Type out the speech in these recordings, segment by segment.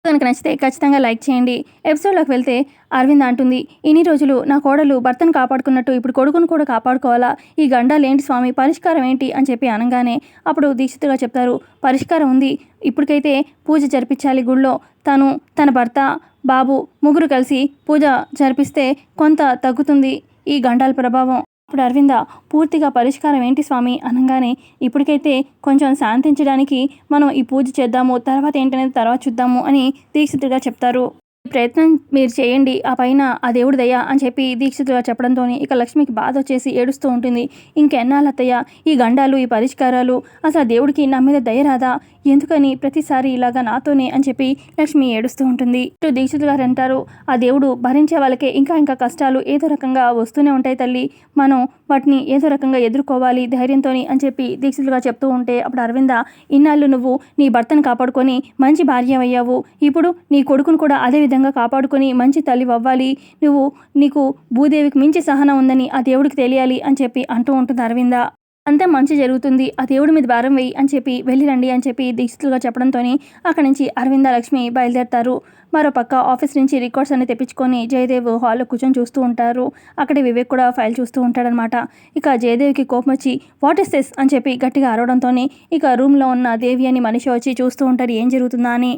కనుక నచ్చితే ఖచ్చితంగా లైక్ చేయండి. ఎపిసోడ్లోకి వెళ్తే అరవింద అంటుంది, ఇన్ని రోజులు నా కోడలు భర్తను కాపాడుకున్నట్టు ఇప్పుడు కొడుకును కూడా కాపాడుకోవాలా? ఈ గండాలేంటి స్వామి, పరిష్కారం ఏంటి అని చెప్పి అనగానే అప్పుడు దీక్షితుగా చెప్తారు, పరిష్కారం ఉంది. ఇప్పటికైతే పూజ జరిపించాలి గుళ్ళో. తన భర్త, బాబు ముగ్గురు కలిసి పూజ జరిపిస్తే కొంత తగ్గుతుంది ఈ గండాల ప్రభావం. ఇప్పుడు అరవింద పూర్తిగా పరిష్కారం ఏంటి స్వామి అనగానే, ఇప్పటికైతే కొంచెం శాంతించడానికి మనం ఈ పూజ చేద్దాము, తర్వాత ఏంటనేది తర్వాత చూద్దాము అని దీక్షితుడిగా చెప్తారు. ప్రయత్నం మీరు చేయండి, ఆ పైన ఆ దేవుడి దయ అని చెప్పి దీక్షితుగా చెప్పడంతో ఇక లక్ష్మికి బాధ వచ్చేసి ఏడుస్తూ ఉంటుంది. ఇంకెన్నాళ్ళు అత్తయ్య ఈ గండాలు, ఈ పరిష్కారాలు, అసలు దేవుడికి నా మీద దయ రాదా? ఎందుకని ప్రతిసారి ఇలాగా నాతోనే అని చెప్పి లక్ష్మి ఏడుస్తూ ఉంటుంది. ఇటు దీక్షితు గారు అంటారు, ఆ దేవుడు భరించే వాళ్ళకే ఇంకా కష్టాలు ఏదో రకంగా వస్తూనే ఉంటాయి తల్లి, మనం వాటిని ఏదో రకంగా ఎదుర్కోవాలి ధైర్యంతో అని చెప్పి దీక్షితులుగా చెప్తూ ఉంటే అప్పుడు అరవింద, ఇన్నాళ్ళు నువ్వు నీ భర్తను కాపాడుకొని మంచి భార్య అయ్యావు, ఇప్పుడు నీ కొడుకును కూడా అదే విధంగా కాపాడుకొని మంచి తల్లి అవ్వాలి, నీకు భూదేవికి మించి సహనం ఉందని ఆ దేవుడికి తెలియాలి అని చెప్పి అంటూ ఉంటుంది అరవింద. అంతా మంచి జరుగుతుంది, ఆ దేవుడి మీద భారం వేయి అని చెప్పి వెళ్ళిరండి అని చెప్పి దీక్షితులుగా చెప్పడంతో అక్కడి నుంచి అరవింద లక్ష్మి బయలుదేరతారు. మరోపక్క ఆఫీస్ నుంచి రికార్డ్స్ అన్ని తెప్పించుకొని జయదేవ్ హాల్లో కూర్చొని చూస్తూ ఉంటారు. అక్కడే వివేక్ కూడా ఫైల్ చూస్తూ ఉంటాడనమాట. ఇక జయదేవ్కి కోపం వచ్చి వాట్ ఇస్ దిస్ అని చెప్పి గట్టిగా అరవడంతో ఇక రూమ్లో ఉన్న దేవి అని మనిషి వచ్చి చూస్తూ ఉంటారు ఏం జరుగుతుందా అని.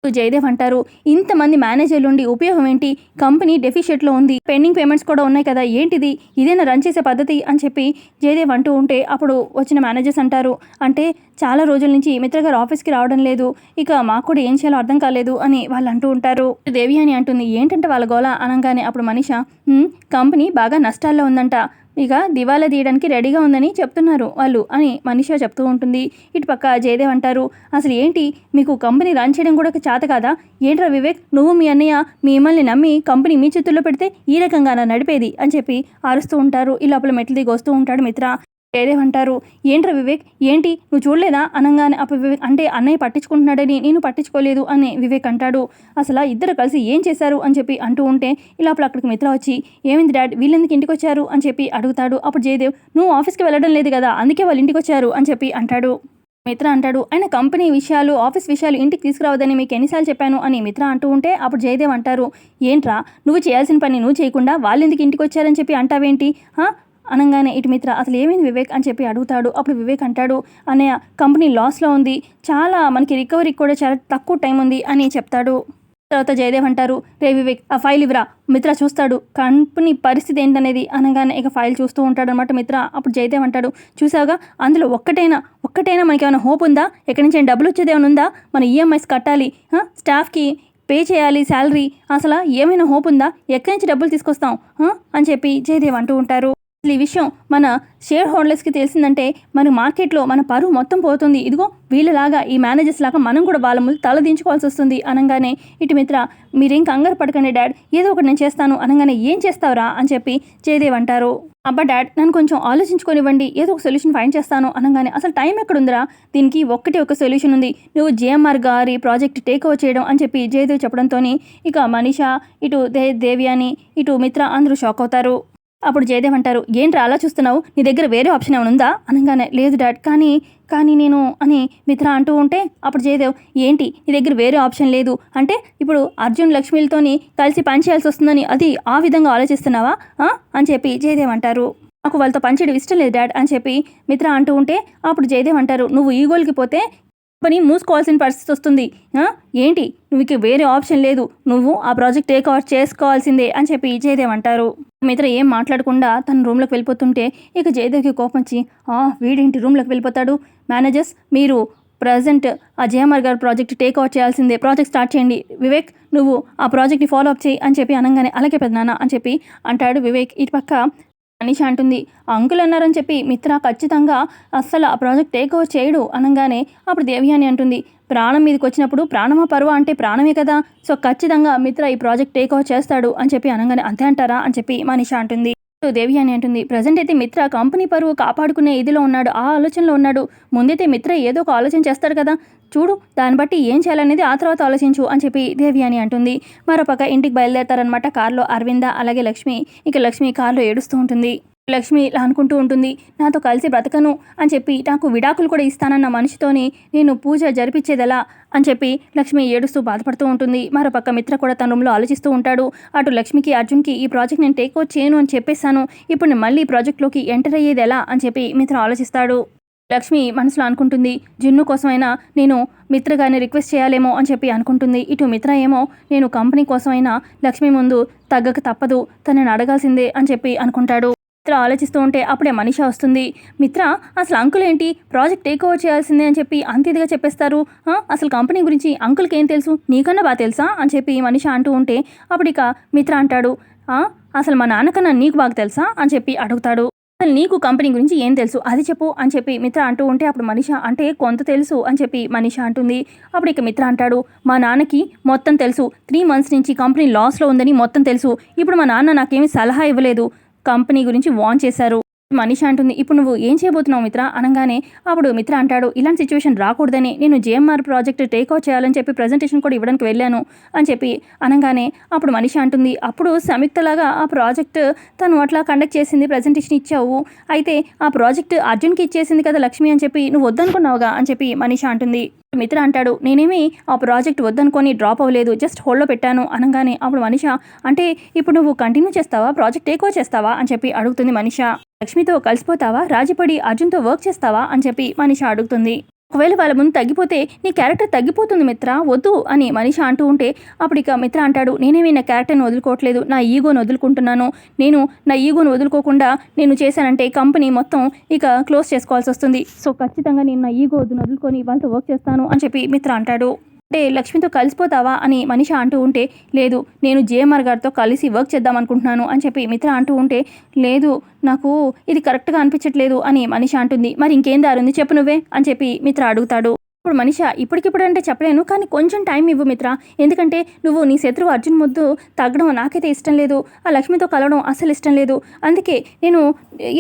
జయదేవ్ అంటారు, ఇంతమంది మేనేజర్లు ఉండి ఉపయోగం ఏంటి? కంపెనీ డెఫిషియట్లో ఉంది, పెండింగ్ పేమెంట్స్ కూడా ఉన్నాయి కదా, ఏంటిది? ఇదేనా రన్ చేసే పద్ధతి అని చెప్పి జయదేవ్ అంటూ ఉంటే అప్పుడు వచ్చిన మేనేజర్స్ అంటారు, అంటే చాలా రోజుల నుంచి మిత్ర గారు ఆఫీస్కి రావడం లేదు, ఇక మాకు కూడా ఏం చేయాలో అర్థం కాలేదు అని వాళ్ళు అంటూ ఉంటారు. దేవి అని అంటుంది, ఏంటంటే వాళ్ళ గోల అనగానే అప్పుడు మనీష, కంపెనీ బాగా నష్టాల్లో ఉందంట, ఇక దివాలా తీయడానికి రెడీగా ఉందని చెప్తున్నారు వాళ్ళు అని మనీష చెప్తూ ఉంటుంది. ఇటుపక్క జయదేవ్ అంటారు, అసలు ఏంటి మీకు కంపెనీ రన్ చేయడం కూడా చేత కాదా? ఏంట్రా వివేక్, నువ్వు మీ అన్నయ్య మిమ్మల్ని నమ్మి కంపెనీ మీ చేతుల్లో పెడితే ఈ రకంగా నడిపేది అని చెప్పి అరుస్తూ ఉంటారు. ఈ లోపల మెట్లు దిగి వస్తూ ఉంటాడు మిత్ర. జయదేవ్ అంటారు, ఏంట్రా వివేక్, ఏంటి నువ్వు చూడలేదా అనగానే అప్పుడు వివేక్, అంటే అన్నయ్య పట్టించుకుంటున్నాడని నేను పట్టించుకోలేదు అని వివేక్ అంటాడు. అసలు ఇద్దరు కలిసి ఏం చేశారు అని చెప్పి అంటూ ఉంటే ఈ లోపల అక్కడికి మిత్ర వచ్చి, ఏమైంది డాడ్, వీళ్ళెందుకు ఇంటికి వచ్చారు అని చెప్పి అడుగుతాడు. అప్పుడు జయదేవ్, నువ్వు ఆఫీస్కి వెళ్ళడం లేదు కదా, అందుకే వాళ్ళు ఇంటికి వచ్చారు అని చెప్పి అంటాడు. మిత్ర అంటాడు, ఆయన కంపెనీ విషయాలు, ఆఫీస్ విషయాలు ఇంటికి తీసుకురావద్దని మీకు ఎన్నిసార్లు చెప్పాను అని మిత్ర అంటూ ఉంటే అప్పుడు జయదేవ్ అంటారు, ఏంట్రా నువ్వు చేయాల్సిన పని నువ్వు చేయకుండా వాళ్ళు ఎందుకు ఇంటికి వచ్చారని చెప్పి అంటావేంటి అనగానే ఇటు మిత్ర, అసలు ఏమైంది వివేక్ అని చెప్పి అడుగుతాడు. అప్పుడు వివేక్ అంటాడు, అన్నయ్య కంపెనీ లాస్లో ఉంది, చాలా మనకి రికవరీకి కూడా చాలా తక్కువ టైం ఉంది అని చెప్తాడు. తర్వాత జయదేవ్ అంటారు, రే వివేక్ ఆ ఫైల్ ఇవ్వరా. మిత్ర చూస్తాడు కంపెనీ పరిస్థితి ఏంటనేది అనగానే ఇక ఫైల్ చూస్తూ ఉంటాడు అనమాట మిత్ర. అప్పుడు జయదేవ్ అంటాడు, చూసావుగా అందులో ఒక్కటైనా మనకి ఏమైనా హోప్ ఉందా? ఎక్కడి నుంచి డబ్బులు వచ్చేది ఏమైనా ఉందా? మన ఈఎంఐస్ కట్టాలి, స్టాఫ్కి పే చేయాలి శాలరీ, అసలు ఏమైనా హోప్ ఉందా? ఎక్కడి నుంచి డబ్బులు తీసుకొస్తాం అని చెప్పి జయదేవ్ అంటూ ఉంటారు. ఈ విషయం మన షేర్ హోల్డర్స్కి తెలిసిందంటే మన మార్కెట్లో మన పరువు మొత్తం పోతుంది, ఇదిగో వీళ్ళలాగా ఈ మేనేజర్స్ లాగా మనం కూడా వాళ్ళ ముందు తల దించుకోవాల్సి వస్తుంది అనగానే ఇటు మిత్ర, మీరేం కంగారు పడకండి డాడ్, ఏదో ఒకటి నేను చేస్తాను అనగానే, ఏం చేస్తావురా అని చెప్పి జయదేవ్ అంటారు. అబ్బా డాడ్, నన్ను కొంచెం ఆలోచించుకొనివ్వండి, ఏదో ఒక సొల్యూషన్ ఫైండ్ చేస్తాను అనగానే, అసలు టైం ఎక్కడుందిరా, దీనికి ఒక సొల్యూషన్ ఉంది, నువ్వు జేఎంఆర్ గారి ప్రాజెక్ట్ టేక్ ఓవర్ చేయడం అని చెప్పి జయదేవ్ చెప్పడంతో ఇక మనీష, ఇటు దేవి అని, ఇటు మిత్ర అందరూ షాక్ అవుతారు. అప్పుడు జయదేవ్ అంటారు, ఏంట్రా అలా చూస్తున్నావు, నీ దగ్గర వేరే ఆప్షన్ ఏమైనా ఉందా అనగానే, లేదు డాడ్, కానీ నేను అని మిత్ర అంటూ ఉంటే అప్పుడు జయదేవ్, ఏంటి నీ దగ్గర వేరే ఆప్షన్ లేదు అంటే ఇప్పుడు అర్జున్ లక్ష్మిలతోని కలిసి పనిచేయాల్సి వస్తుందని అది ఆ విధంగా ఆలోచిస్తున్నావా అని చెప్పి జయదేవ్ అంటారు. నాకు వాళ్ళతో పనిచేయడం ఇష్టం లేదు డాడ్ అని చెప్పి మిత్ర అంటూ ఉంటే అప్పుడు జయదేవ్ అంటారు, నువ్వు ఈ గోల్కి పోతే పని మూసుకోవాల్సిన పరిస్థితి వస్తుంది, ఏంటి నువ్వుకి వేరే ఆప్షన్ లేదు, నువ్వు ఆ ప్రాజెక్ట్ టేక్ ఓవర్ చేసుకోవాల్సిందే అని చెప్పి జయదేవ్ అంటారు. మిత్ర ఏం మాట్లాడకుండా తన రూమ్లోకి వెళ్ళిపోతుంటే ఇక జయదేవ్కి కోపం వచ్చి, వీడేంటి రూమ్లోకి వెళ్ళిపోతాడు, మేనేజర్స్ మీరు ప్రజెంట్ ఆ జేఎంఆర్ గారు ప్రాజెక్ట్ టేక్ ఓవర్ చేయాల్సిందే, ప్రాజెక్ట్ స్టార్ట్ చేయండి, వివేక్ నువ్వు ఆ ప్రాజెక్ట్ని ఫాలో అప్ చేయి అని చెప్పి అనగానే, అలాగే పెద్దనాన్న అని చెప్పి అంటాడు వివేక్. ఇటు పక్క మనీష అంటుంది, అంకుల్ అన్నారని చెప్పి మిత్ర ఖచ్చితంగా అస్సలు ఆ ప్రాజెక్ట్ టేక్ ఓవర్ చేయడు అనగానే అప్పుడు దేవ్యాని అంటుంది, ప్రాణం మీదకి వచ్చినప్పుడు ప్రాణమా పరువా అంటే ప్రాణమే కదా, సో ఖచ్చితంగా మిత్ర ఈ ప్రాజెక్ట్ టేక్ ఓవర్ చేస్తాడు అని చెప్పి అనగానే, అంతే అంటారా అని చెప్పి మనీష అంటుంది. దేవ్యాని అంటుంది, ప్రజెంట్ అయితే మిత్ర కంపెనీ పరువు కాపాడుకునే ఇదిలో ఉన్నాడు, ఆ ఆలోచనలో ఉన్నాడు, ముందైతే మిత్ర ఏదో ఒక ఆలోచన చేస్తాడు కదా, చూడు దాన్ని బట్టి ఏం చేయాలనేది ఆ తర్వాత ఆలోచించు అని చెప్పి దేవ్యాని అంటుంది. మరోపక్క ఇంటికి బయలుదేరతారనమాట కార్లో అరవింద అలాగే లక్ష్మి. ఇక లక్ష్మి కార్లో ఏడుస్తూ ఉంటుంది. లక్ష్మి ఇలా అనుకుంటూ ఉంటుంది, నాతో కలిసి బ్రతకను అని చెప్పి నాకు విడాకులు కూడా ఇస్తానన్న మనిషితోని నేను పూజ జరిపించేదెలా అని చెప్పి లక్ష్మి ఏడుస్తూ బాధపడుతూ ఉంటుంది. మరోపక్క మిత్ర కూడా తన రూమ్లో ఆలోచిస్తూ ఉంటాడు. అటు లక్ష్మికి అర్జున్కి ఈ ప్రాజెక్ట్ నేను టేక్ ఓవర్ చేయను అని చెప్పేశాను, ఇప్పుడు నేను మళ్ళీ ఈ ప్రాజెక్ట్లోకి ఎంటర్ అయ్యేది ఎలా అని చెప్పి మిత్ర ఆలోచిస్తాడు. లక్ష్మి మనసులో అనుకుంటుంది, జున్ను కోసమైనా నేను మిత్ర గారిని రిక్వెస్ట్ చేయాలేమో అని చెప్పి అనుకుంటుంది. ఇటు మిత్ర ఏమో నేను కంపెనీ కోసమైనా లక్ష్మి ముందు తగ్గక తప్పదు, తనని అడగాల్సిందే అని చెప్పి అనుకుంటాడు. మిత్ర ఆలోచిస్తూ ఉంటే అప్పుడే మనీషా వస్తుంది. మిత్ర, అసలు అంకుల్ ఏంటి ప్రాజెక్ట్ టేక్ ఓవర్ చేయాల్సిందే అని చెప్పి అంత ఇదిగా చెప్పేస్తారు, అసలు కంపెనీ గురించి అంకుల్కి ఏం తెలుసు, నీకన్నా బాగా తెలుసా అని చెప్పి మనీషా అంటూ ఉంటే అప్పుడు ఇక మిత్ర అంటాడు, అసలు మా నాన్నకన్నా నీకు బాగా తెలుసా అని చెప్పి అడుగుతాడు. అసలు నీకు కంపెనీ గురించి ఏం తెలుసు అది చెప్పు అని చెప్పి మిత్ర అంటూ ఉంటే అప్పుడు మనీషా అంటే కొంత తెలుసు అని చెప్పి మనీషా అంటుంది. అప్పుడు ఇక మిత్ర అంటాడు, మా నాన్నకి మొత్తం తెలుసు, 3 months నుంచి కంపెనీ లాస్లో ఉందని మొత్తం తెలుసు. ఇప్పుడు మా నాన్న నాకేమీ సలహా ఇవ్వలేదు, కంపెనీ గురించి వార్న్ చేశారు. మనీషా అంటుంది, ఇప్పుడు నువ్వు ఏం చేయబోతున్నావు మిత్ర అనగానే అప్పుడు మిత్ర అంటాడు, ఇలాంటి సిచ్యువేషన్ రాకూడదని నేను జేఎంఆర్ ప్రాజెక్ట్ టేక్అవుట్ చేయాలని చెప్పి ప్రజెంటేషన్ కూడా ఇవ్వడానికి వెళ్ళాను అని చెప్పి అనగానే అప్పుడు మనీషా అంటుంది, అప్పుడు సంయుక్తలాగా ఆ ప్రాజెక్ట్ తను అట్లా కండక్ట్ చేసింది, ప్రజెంటేషన్ ఇచ్చావు, అయితే ఆ ప్రాజెక్ట్ అర్జున్కి ఇచ్చేసింది కదా లక్ష్మి అని చెప్పి నువ్వు వద్దనుకున్నావుగా అని చెప్పి మనీషా అంటుంది. మిత్ర అంటాడు, నేనేమి ఆ ప్రాజెక్ట్ వద్దనుకొని డ్రాప్ అవ్వలేదు, జస్ట్ హోల్డ్లో పెట్టాను అనగానే అప్పుడు మనీషా అంటే ఇప్పుడు నువ్వు కంటిన్యూ చేస్తావా, ప్రాజెక్ట్ టేక్ ఓవర్ చేస్తావా అని చెప్పి అడుగుతుంది మనీషా. లక్ష్మితో కలిసిపోతావా, రాజీపడి అర్జున్తో వర్క్ చేస్తావా అని చెప్పి మనీషా అడుగుతుంది. ఒకవేళ వాళ్ళ ముందు తగ్గిపోతే నీ క్యారెక్టర్ తగ్గిపోతుంది మిత్ర, వద్దు అని మనీషా అంటూ ఉంటే అప్పుడు ఇక మిత్ర అంటాడు, నేనేమి నా క్యారెక్టర్ని వదులుకోవట్లేదు, నా ఈగోని వదులుకుంటున్నాను. నేను నా ఈగోని వదులుకోకుండా నేను చేశానంటే కంపెనీ మొత్తం ఇక క్లోజ్ చేసుకోవాల్సి వస్తుంది. సో ఖచ్చితంగా నేను నా ఈగో వదులుకొని వాళ్ళతో వర్క్ చేస్తాను అని చెప్పి మిత్ర అంటాడు. అంటే లక్ష్మితో కలిసిపోతావా అని మనీషా అంటూ ఉంటే లేదు, నేను జేఎంఆర్ గారితో కలిసి వర్క్ చేద్దాం అనుకుంటున్నాను అని చెప్పి మిత్ర అంటూ ఉంటే లేదు, నాకు ఇది కరెక్ట్గా అనిపించట్లేదు అని మనీషా అంటుంది. మరి ఇంకేం దారుంది చెప్పు నువ్వే అని చెప్పి మిత్ర అడుగుతాడు. ఇప్పుడు మనీషా ఇప్పటికిప్పుడు అంటే చెప్పలేను, కానీ కొంచెం టైం ఇవ్వు మిత్ర, ఎందుకంటే నువ్వు నీ శత్రువు అర్జున్ ముద్దు తగ్గడం నాకైతే ఇష్టం లేదు, ఆ లక్ష్మితో కలవడం అసలు ఇష్టం లేదు, అందుకే నేను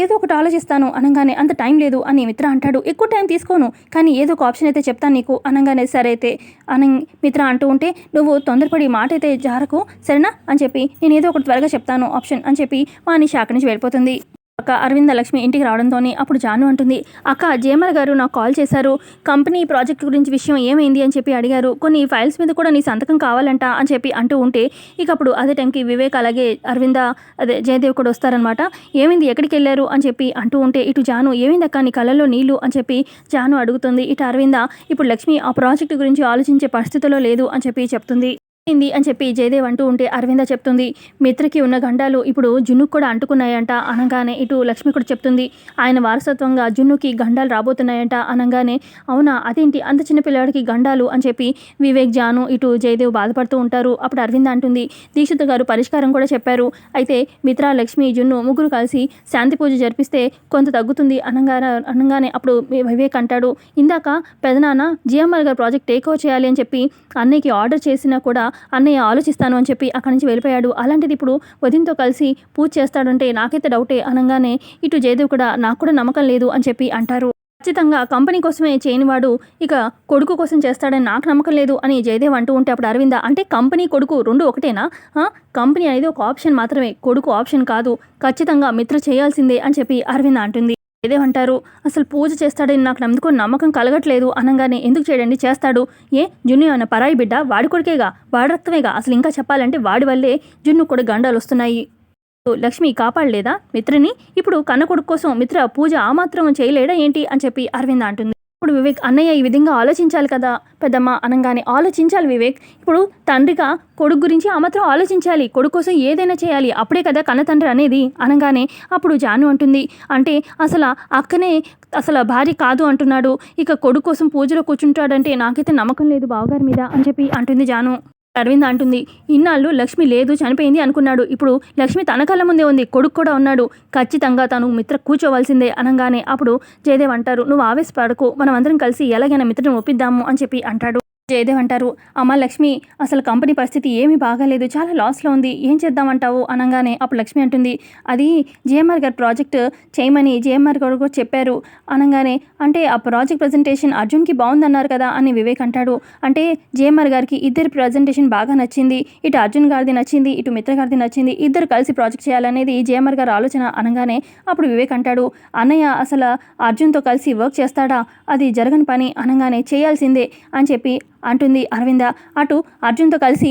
ఏదో ఒకటి ఆలోచిస్తాను అనగానే అంత టైం లేదు అని మిత్ర అంటాడు. ఎక్కువ టైం తీసుకోను, కానీ ఏదో ఒక ఆప్షన్ అయితే చెప్తాను నీకు అనగానే సరే అయితే మిత్ర అంటూ ఉంటే నువ్వు తొందరపడి మాట అయితే జారకు సరేనా అని చెప్పి నేను ఏదో ఒకటి త్వరగా చెప్తాను ఆప్షన్ అని చెప్పి మనీషా అక్కడి నుంచి వెళ్ళిపోతుంది. అక్క అరవింద లక్ష్మి ఇంటికి రావడంతో అప్పుడు జాను అంటుంది, అక్క జేఎంఆర్ గారు నాకు కాల్ చేశారు, కంపెనీ ప్రాజెక్ట్ గురించి విషయం ఏమైంది అని చెప్పి అడిగారు, కొన్ని ఫైల్స్ మీద కూడా నీ సంతకం కావాలంట అని చెప్పి అంటూ ఉంటే ఇక అప్పుడు అదే టైంకి వివేక్ అలాగే అరవింద అదే జయదేవ్ కూడా వస్తారనమాట. ఏమైంది ఎక్కడికి వెళ్ళారు అని చెప్పి అంటూ ఉంటే ఇటు జాను ఏమైంది అక్క నీ కళ్ళల్లో నీళ్లు అని చెప్పి జాను అడుగుతుంది. ఇటు అరవింద ఇప్పుడు లక్ష్మి ఆ ప్రాజెక్ట్ గురించి ఆలోచించే పరిస్థితిలో లేదు అని చెప్పి చెప్తుంది. అని చెప్పి జయదేవ్ అంటూ ఉంటే అరవింద చెప్తుంది, మిత్రకి ఉన్న గండాలు ఇప్పుడు జున్నుకు కూడా అంటుకున్నాయంట అనగానే ఇటు లక్ష్మి కూడా చెప్తుంది, ఆయన వారసత్వంగా జున్నుకి గండాలు రాబోతున్నాయంట అనగానే అవునా అదేంటి అంత చిన్న పిల్లవాడికి గండాలు అని చెప్పి వివేక్ జాను ఇటు జయదేవ్ బాధపడుతూ ఉంటారు. అప్పుడు అరవింద అంటుంది, దీక్షిత్ గారు పరిష్కారం కూడా చెప్పారు, అయితే మిత్ర లక్ష్మి జున్ను ముగ్గురు కలిసి శాంతి పూజ జరిపిస్తే కొంత తగ్గుతుంది అనగానే అప్పుడు వివేక్ అంటాడు, ఇందాక పెదనాన్న జిఎంఆర్ గారు ప్రాజెక్ట్ టేక్ ఓవర్ చేయాలి అని చెప్పి అన్నయ్యకి ఆర్డర్ చేసినా కూడా అన్నయ్య ఆలోచిస్తాను అని చెప్పి అక్కడి నుంచి వెళ్ళిపోయాడు, అలాంటిది ఇప్పుడు వదినతో కలిసి పూజ చేస్తాడంటే నాకైతే డౌటే అనగానే ఇటు జయదేవ్ కూడా నాకు కూడా నమ్మకం లేదు అని చెప్పి అంటారు. ఖచ్చితంగా కంపెనీ కోసమే చేయనివాడు ఇక కొడుకు కోసం చేస్తాడని నాకు నమ్మకం లేదు అని జయదేవ్ అంటూ ఉంటే అప్పుడు అరవింద అంటే కంపెనీ కొడుకు రెండు ఒకటేనా, కంపెనీ అనేది ఒక ఆప్షన్ మాత్రమే, కొడుకు ఆప్షన్ కాదు, ఖచ్చితంగా మిత్ర చేయాల్సిందే అని చెప్పి అరవింద అంటుంది. ఏదేమంటారు, అసలు పూజ చేస్తాడని నాకు నమ్మకం కలగట్లేదు అనగానే ఎందుకు చేయడండి, చేస్తాడు, ఏ జున్ను అన్న పరాయి బిడ్డ, వాడి కొడుకేగా, వాడి రక్తమేగా, అసలు ఇంకా చెప్పాలంటే వాడి వల్లే జున్ను కూడా గండాలు వస్తున్నాయి, లక్ష్మి కాపాడలేదా మిత్రని, ఇప్పుడు కన్న కొడుకు కోసం మిత్ర పూజ ఆ మాత్రం చేయలేడా ఏంటి అని చెప్పి అరవింద అంటుంది. ఇప్పుడు వివేక్ అన్నయ్య ఈ విధంగా ఆలోచించాలి కదా పెద్దమ్మ అనగానే ఆలోచించాలి వివేక్, ఇప్పుడు తండ్రిగా కొడుకు గురించి ఆ మాత్రం ఆలోచించాలి, కొడుకు కోసం ఏదైనా చేయాలి, అప్పుడే కదా కన్న తండ్రి అనేది అనగానే అప్పుడు జాను అంటుంది, అంటే అసలు అక్కనే అసలు భార్య కాదు అంటున్నాడు, ఇక కొడుకు కోసం పూజలో కూర్చుంటాడంటే నాకైతే నమ్మకం లేదు బావగారి మీద అని చెప్పి అంటుంది జాను. అరవింద అంటుంది, ఇన్నాళ్ళు లక్ష్మి లేదు చనిపోయింది అనుకున్నాడు, ఇప్పుడు లక్ష్మి తన కళ్ళ ముందే ఉంది, కొడుకు కూడా ఉన్నాడు, ఖచ్చితంగా తను మిత్ర కూర్చోవలసిందే అనగానే అప్పుడు జయదేవ్ అంటారు, నువ్వు ఆవేశపడకు, మనం అందరం కలిసి ఎలాగైనా మిత్రను ఒప్పిద్దాము అని చెప్పి అంటాడు. జయదేవ్ అంటారు, అమ్మ లక్ష్మి, అసలు కంపెనీ పరిస్థితి ఏమీ బాగాలేదు, చాలా లాస్లో ఉంది, ఏం చేద్దామంటావు అనగానే అప్పుడు లక్ష్మి అంటుంది, అది జేఎంఆర్ గారు ప్రాజెక్ట్ చేయమని జేఎంఆర్ గారు కూడా చెప్పారు అనగానే, అంటే ఆ ప్రాజెక్ట్ ప్రజెంటేషన్ అర్జున్కి బాగుందన్నారు కదా అని వివేక్ అంటాడు. అంటే జేఎంఆర్ గారికి ఇద్దరి ప్రజెంటేషన్ బాగా నచ్చింది, ఇటు అర్జున్ గారిది నచ్చింది, ఇటు మిత్ర గారిది నచ్చింది, ఇద్దరు కలిసి ప్రాజెక్ట్ చేయాలనేది జేఎంఆర్ గారు ఆలోచన అనగానే అప్పుడు వివేక్ అంటాడు, అన్నయ్య అసలు అర్జున్తో కలిసి వర్క్ చేస్తాడా, అది జరగని పని అనగానే చేయాల్సిందే అని చెప్పి అంటుంది అరవింద. అటు అర్జున్తో కలిసి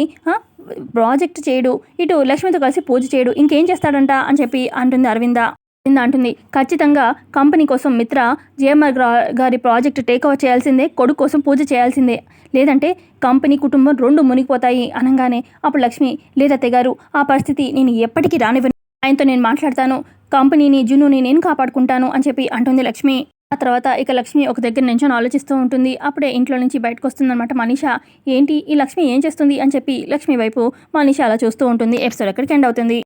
ప్రాజెక్ట్ చేయడు, ఇటు లక్ష్మితో కలిసి పూజ చేయడు, ఇంకేం చేస్తాడంట అని చెప్పి అంటుంది అరవింద. అంటుంది, ఖచ్చితంగా కంపెనీ కోసం మిత్ర జేఎంఆర్ గారి ప్రాజెక్ట్ టేక్ ఓవర్ చేయాల్సిందే, కొడుకు కోసం పూజ చేయాల్సిందే, లేదంటే కంపెనీ కుటుంబం రెండు మునిగిపోతాయి అనగానే అప్పుడు లక్ష్మి, లేదత్తయ్య గారు, ఆ పరిస్థితి నేను ఎప్పటికీ రానివ్వను, ఆయనతో నేను మాట్లాడతాను, కంపెనీని జున్నుని నేను కాపాడుకుంటాను అని చెప్పి అంటుంది లక్ష్మి. ఆ తర్వాత ఇక లక్ష్మి ఒక దగ్గర నించొని ఆలోచిస్తూ ఉంటుంది. అప్పుడే ఇంట్లో నుంచి బయటకు వస్తుందన్నమాట మనీషా. ఏంటి ఈ లక్ష్మి ఏం చేస్తుంది అని చెప్పి లక్ష్మి వైపు మనీషా అలా చూస్తూ ఉంటుంది. ఎపిసోడ్ ఎక్కడికి ఎండ్ అవుతుంది.